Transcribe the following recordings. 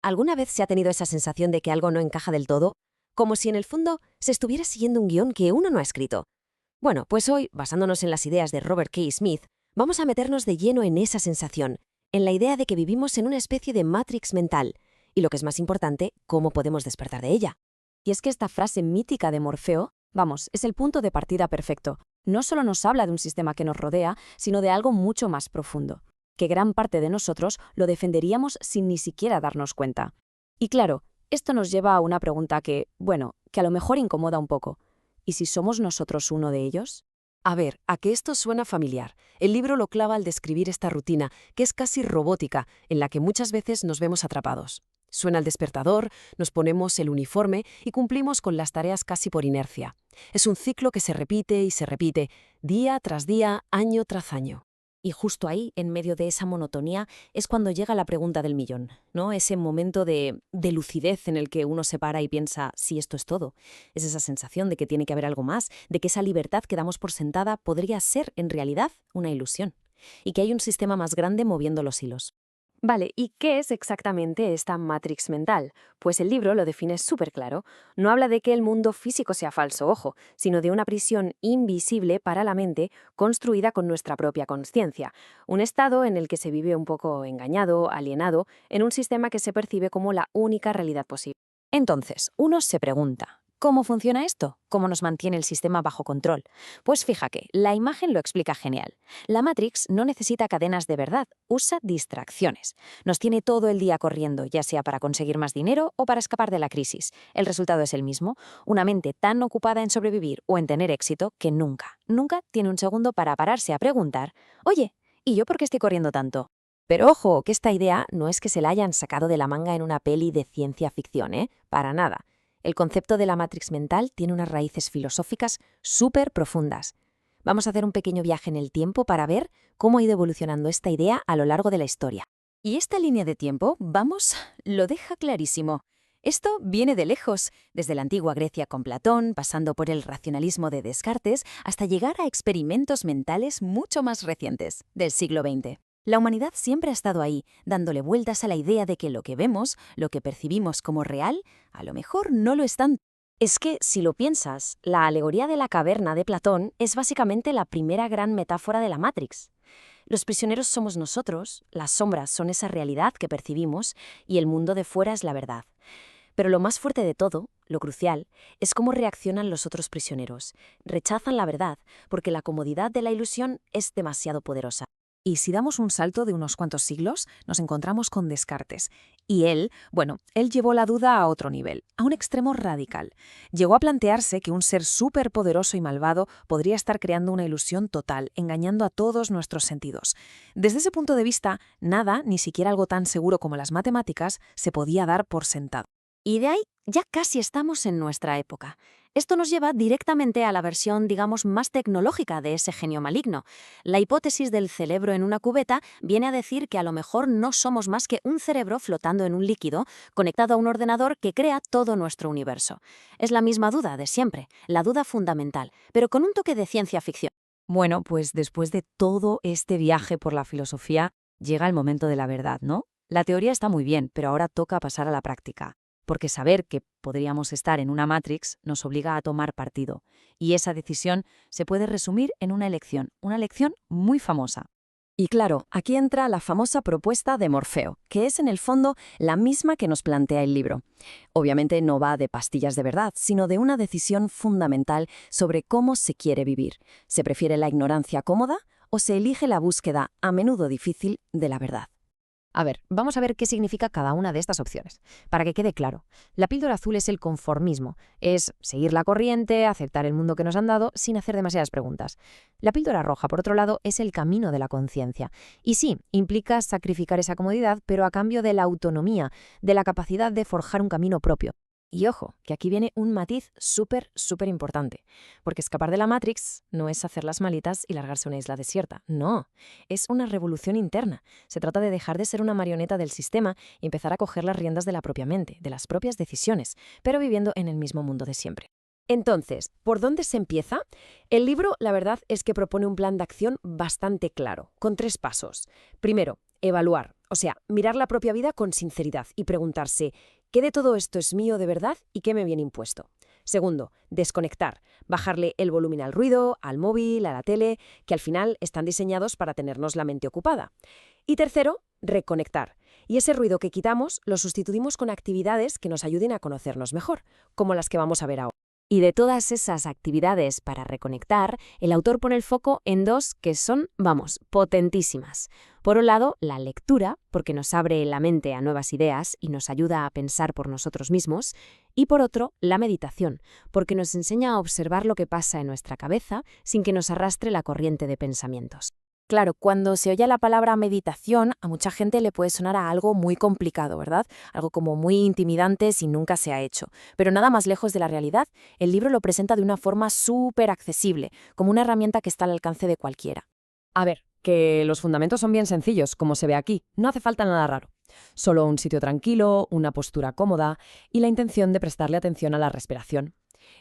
¿Alguna vez se ha tenido esa sensación de que algo no encaja del todo? Como si en el fondo se estuviera siguiendo un guión que uno no ha escrito. Bueno, pues hoy, basándonos en las ideas de Robert K. Smith, vamos a meternos de lleno en esa sensación, en la idea de que vivimos en una especie de matrix mental, y lo que es más importante, cómo podemos despertar de ella. Y es que esta frase mítica de Morfeo, vamos, es el punto de partida perfecto. No solo nos habla de un sistema que nos rodea, sino de algo mucho más profundo, que gran parte de nosotros lo defenderíamos sin ni siquiera darnos cuenta. Y claro, esto nos lleva a una pregunta que, bueno, que a lo mejor incomoda un poco. ¿Y si somos nosotros uno de ellos? A ver, ¿a qué esto suena familiar? El libro lo clava al describir esta rutina, que es casi robótica, en la que muchas veces nos vemos atrapados. Suena el despertador, nos ponemos el uniforme y cumplimos con las tareas casi por inercia. Es un ciclo que se repite y se repite, día tras día, año tras año. Y justo ahí, en medio de esa monotonía, es cuando llega la pregunta del millón, ¿no? Ese momento de lucidez en el que uno se para y piensa, si esto es todo. Es esa sensación de que tiene que haber algo más, de que esa libertad que damos por sentada podría ser, en realidad, una ilusión. Y que hay un sistema más grande moviendo los hilos. Vale, ¿y qué es exactamente esta matrix mental? Pues el libro lo define súper claro. No habla de que el mundo físico sea falso, ojo, sino de una prisión invisible para la mente construida con nuestra propia conciencia. Un estado en el que se vive un poco engañado, alienado, en un sistema que se percibe como la única realidad posible. Entonces, uno se pregunta, ¿cómo funciona esto? ¿Cómo nos mantiene el sistema bajo control? Pues fíjate, la imagen lo explica genial. La Matrix no necesita cadenas de verdad, usa distracciones. Nos tiene todo el día corriendo, ya sea para conseguir más dinero o para escapar de la crisis. El resultado es el mismo, una mente tan ocupada en sobrevivir o en tener éxito que nunca tiene un segundo para pararse a preguntar, oye, ¿y yo por qué estoy corriendo tanto? Pero ojo, que esta idea no es que se la hayan sacado de la manga en una peli de ciencia ficción, ¿eh? Para nada. El concepto de la matrix mental tiene unas raíces filosóficas súper profundas. Vamos a hacer un pequeño viaje en el tiempo para ver cómo ha ido evolucionando esta idea a lo largo de la historia. Y esta línea de tiempo, vamos, lo deja clarísimo. Esto viene de lejos, desde la antigua Grecia con Platón, pasando por el racionalismo de Descartes, hasta llegar a experimentos mentales mucho más recientes, del siglo XX. La humanidad siempre ha estado ahí, dándole vueltas a la idea de que lo que vemos, lo que percibimos como real, a lo mejor no lo es tanto. Es que, si lo piensas, la alegoría de la caverna de Platón es básicamente la primera gran metáfora de la Matrix. Los prisioneros somos nosotros, las sombras son esa realidad que percibimos y el mundo de fuera es la verdad. Pero lo más fuerte de todo, lo crucial, es cómo reaccionan los otros prisioneros. Rechazan la verdad porque la comodidad de la ilusión es demasiado poderosa. Y si damos un salto de unos cuantos siglos, nos encontramos con Descartes. Y él llevó la duda a otro nivel, a un extremo radical. Llegó a plantearse que un ser superpoderoso y malvado podría estar creando una ilusión total, engañando a todos nuestros sentidos. Desde ese punto de vista, nada, ni siquiera algo tan seguro como las matemáticas, se podía dar por sentado. Y de ahí ya casi estamos en nuestra época. Esto nos lleva directamente a la versión, digamos, más tecnológica de ese genio maligno. La hipótesis del cerebro en una cubeta viene a decir que a lo mejor no somos más que un cerebro flotando en un líquido, conectado a un ordenador que crea todo nuestro universo. Es la misma duda de siempre, la duda fundamental, pero con un toque de ciencia ficción. Bueno, pues después de todo este viaje por la filosofía, llega el momento de la verdad, ¿no? La teoría está muy bien, pero ahora toca pasar a la práctica. Porque saber que podríamos estar en una Matrix nos obliga a tomar partido. Y esa decisión se puede resumir en una elección muy famosa. Y claro, aquí entra la famosa propuesta de Morfeo, que es en el fondo la misma que nos plantea el libro. Obviamente no va de pastillas de verdad, sino de una decisión fundamental sobre cómo se quiere vivir. ¿Se prefiere la ignorancia cómoda o se elige la búsqueda, a menudo difícil, de la verdad? A ver, vamos a ver qué significa cada una de estas opciones. Para que quede claro, la píldora azul es el conformismo, es seguir la corriente, aceptar el mundo que nos han dado sin hacer demasiadas preguntas. La píldora roja, por otro lado, es el camino de la conciencia. Y sí, implica sacrificar esa comodidad, pero a cambio de la autonomía, de la capacidad de forjar un camino propio. Y ojo, que aquí viene un matiz súper importante, porque escapar de la Matrix no es hacer las maletas y largarse a una isla desierta, no, es una revolución interna. Se trata de dejar de ser una marioneta del sistema y empezar a coger las riendas de la propia mente, de las propias decisiones, pero viviendo en el mismo mundo de siempre. Entonces, ¿por dónde se empieza? El libro, la verdad, es que propone un plan de acción bastante claro, con 3 pasos. Primero, Evaluar, o sea, mirar la propia vida con sinceridad y preguntarse, ¿qué de todo esto es mío de verdad y qué me viene impuesto? Segundo, desconectar, bajarle el volumen al ruido, al móvil, a la tele, que al final están diseñados para tenernos la mente ocupada. Y tercero, reconectar. Y ese ruido que quitamos lo sustituimos con actividades que nos ayuden a conocernos mejor, como las que vamos a ver ahora. Y de todas esas actividades para reconectar, el autor pone el foco en dos que son, vamos, potentísimas. Por un lado, la lectura, porque nos abre la mente a nuevas ideas y nos ayuda a pensar por nosotros mismos. Y por otro, la meditación, porque nos enseña a observar lo que pasa en nuestra cabeza sin que nos arrastre la corriente de pensamientos. Claro, cuando se oye la palabra meditación, a mucha gente le puede sonar a algo muy complicado, ¿verdad? Algo como muy intimidante si nunca se ha hecho. Pero nada más lejos de la realidad, el libro lo presenta de una forma súper accesible, como una herramienta que está al alcance de cualquiera. A ver, que los fundamentos son bien sencillos, como se ve aquí. No hace falta nada raro. Solo un sitio tranquilo, una postura cómoda y la intención de prestarle atención a la respiración.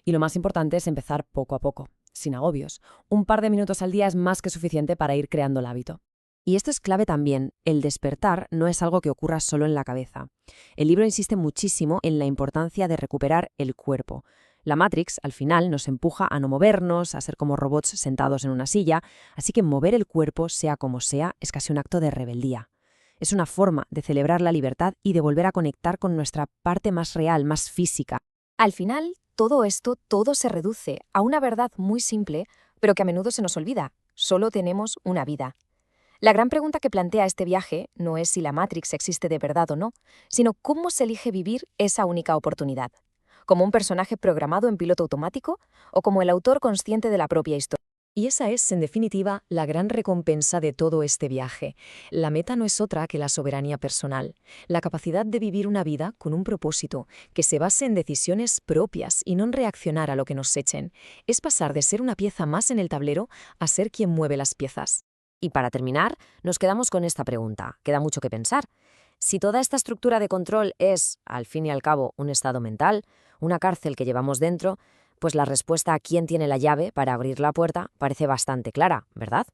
Y lo más importante es empezar poco a poco, sin agobios. Un par de minutos al día es más que suficiente para ir creando el hábito. Y esto es clave también, el despertar no es algo que ocurra solo en la cabeza. El libro insiste muchísimo en la importancia de recuperar el cuerpo. La Matrix, al final, nos empuja a no movernos, a ser como robots sentados en una silla, así que mover el cuerpo, sea como sea, es casi un acto de rebeldía. Es una forma de celebrar la libertad y de volver a conectar con nuestra parte más real, más física. Al final, todo se reduce a una verdad muy simple, pero que a menudo se nos olvida. Solo tenemos una vida. La gran pregunta que plantea este viaje no es si la Matrix existe de verdad o no, sino cómo se elige vivir esa única oportunidad. ¿Como un personaje programado en piloto automático o como el autor consciente de la propia historia? Y esa es, en definitiva, la gran recompensa de todo este viaje. La meta no es otra que la soberanía personal, la capacidad de vivir una vida con un propósito, que se base en decisiones propias y no en reaccionar a lo que nos echen. Es pasar de ser una pieza más en el tablero a ser quien mueve las piezas. Y para terminar, nos quedamos con esta pregunta. Queda mucho que pensar. Si toda esta estructura de control es, al fin y al cabo, un estado mental, una cárcel que llevamos dentro, pues la respuesta a quién tiene la llave para abrir la puerta parece bastante clara, ¿verdad?